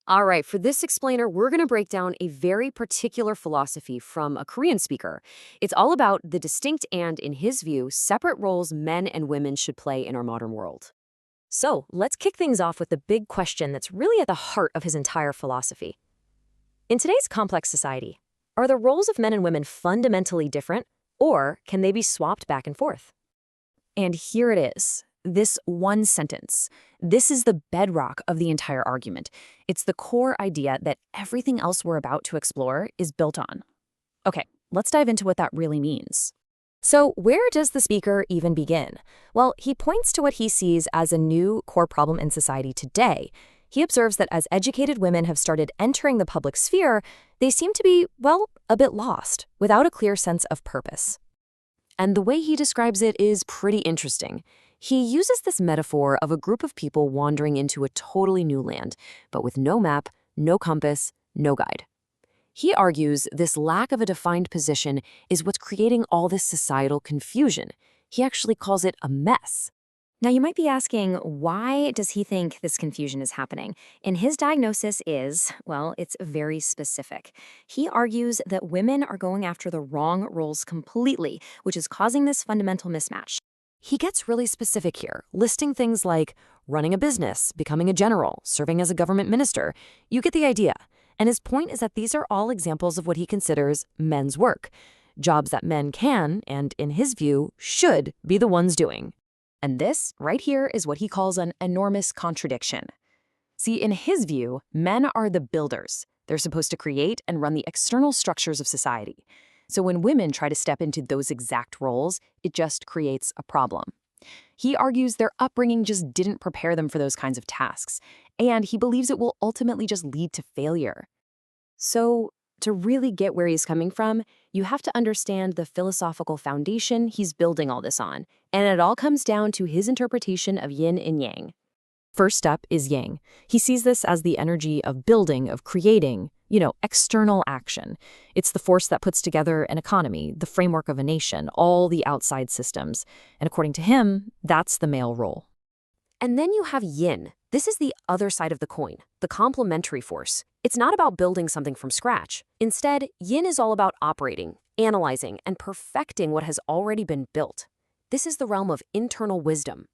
All right, for this explainer, we're going to break down a very particular philosophy from a Korean speaker. It's all about the distinct and, in his view, separate roles men and women should play in our modern world. So, let's kick things off with the big question that's really at the heart of his entire philosophy. In today's complex society, are the roles of men and women fundamentally different, or can they be swapped back and forth? And here it is, this one sentence. This is the bedrock of the entire argument. It's the core idea that everything else we're about to explore is built on. Okay, let's dive into what that really means. So, where does the speaker even begin? Well, he points to what he sees as a new core problem in society today. He observes that as educated women have started entering the public sphere, they seem to be, well, a bit lost, without a clear sense of purpose. And the way he describes it is pretty interesting. He uses this metaphor of a group of people wandering into a totally new land, but with no map, no compass, no guide. He argues this lack of a defined position is what's creating all this societal confusion. He actually calls it a mess. Now, you might be asking, why does he think this confusion is happening? And his diagnosis is, well, it's very specific. He argues that women are going after the wrong roles completely, which is causing this fundamental mismatch. He gets really specific here, listing things like running a business, becoming a general, serving as a government minister. You get the idea. And his point is that these are all examples of what he considers men's work, jobs that men can, and in his view, should be the ones doing. And this, right here, is what he calls an enormous contradiction. See, in his view, men are the builders. They're supposed to create and run the external structures of society. So when women try to step into those exact roles, it just creates a problem. He argues their upbringing just didn't prepare them for those kinds of tasks, and he believes it will ultimately just lead to failure. So, to really get where he's coming from, you have to understand the philosophical foundation he's building all this on, and it all comes down to his interpretation of yin and yang. First up is yang. He sees this as the energy of building, of creating, external action. It's the force that puts together an economy, the framework of a nation, all the outside systems. And according to him, that's the male role. And then you have yin. This is the other side of the coin, the complementary force. It's not about building something from scratch. Instead, yin is all about operating, analyzing, and perfecting what has already been built. This is the realm of internal wisdom.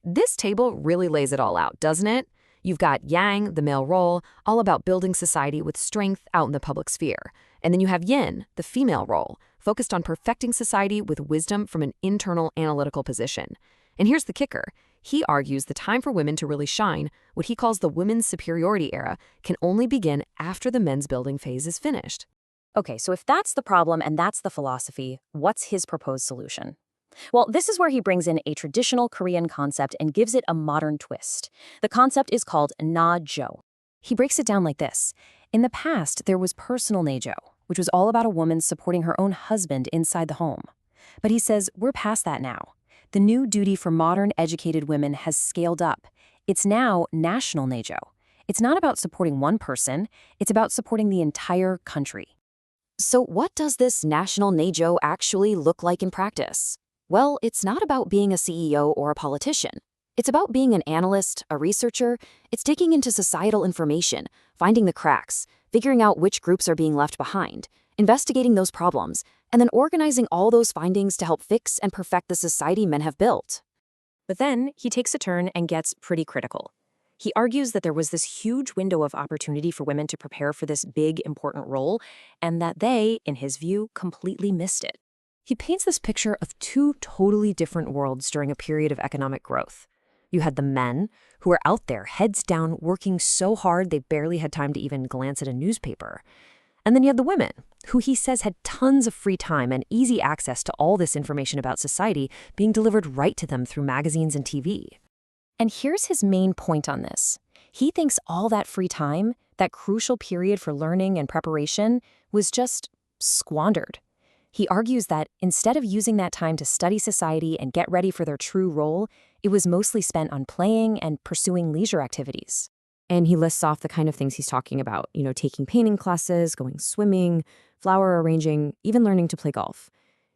This table really lays it all out, doesn't it? You've got yang, the male role, all about building society with strength out in the public sphere. And then you have yin, the female role, focused on perfecting society with wisdom from an internal analytical position. And here's the kicker. He argues the time for women to really shine, what he calls the women's superiority era, can only begin after the men's building phase is finished. Okay, so if that's the problem and that's the philosophy, what's his proposed solution? Well, this is where he brings in a traditional Korean concept and gives it a modern twist. The concept is called na-jo. He breaks it down like this. In the past, there was personal na-jo, which was all about a woman supporting her own husband inside the home. But he says, we're past that now. The new duty for modern educated women has scaled up. It's now national na-jo. It's not about supporting one person, it's about supporting the entire country. So what does this national na-jo actually look like in practice? Well, it's not about being a CEO or a politician. It's about being an analyst, a researcher. It's digging into societal information, finding the cracks, figuring out which groups are being left behind, investigating those problems, and then organizing all those findings to help fix and perfect the society men have built. But then he takes a turn and gets pretty critical. He argues that there was this huge window of opportunity for women to prepare for this big, important role, and that they, in his view, completely missed it. He paints this picture of two totally different worlds during a period of economic growth. You had the men, who were out there, heads down, working so hard they barely had time to even glance at a newspaper. And then you had the women, who he says had tons of free time and easy access to all this information about society being delivered right to them through magazines and TV. And here's his main point on this. He thinks all that free time, that crucial period for learning and preparation, was just squandered. He argues that instead of using that time to study society and get ready for their true role, it was mostly spent on playing and pursuing leisure activities. And he lists off the kind of things he's talking about, taking painting classes, going swimming, flower arranging, even learning to play golf.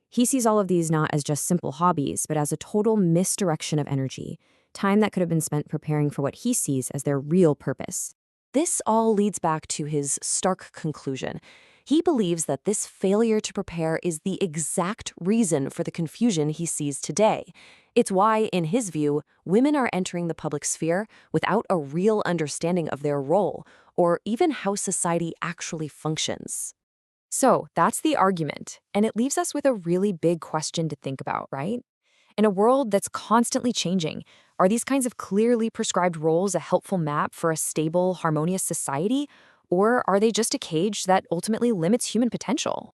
He sees all of these not as just simple hobbies, but as a total misdirection of energy, time that could have been spent preparing for what he sees as their real purpose. This all leads back to his stark conclusion. He believes that this failure to prepare is the exact reason for the confusion he sees today. It's why, in his view, women are entering the public sphere without a real understanding of their role, or even how society actually functions. So that's the argument, and it leaves us with a really big question to think about, right? In a world that's constantly changing, are these kinds of clearly prescribed roles a helpful map for a stable, harmonious society? Or are they just a cage that ultimately limits human potential?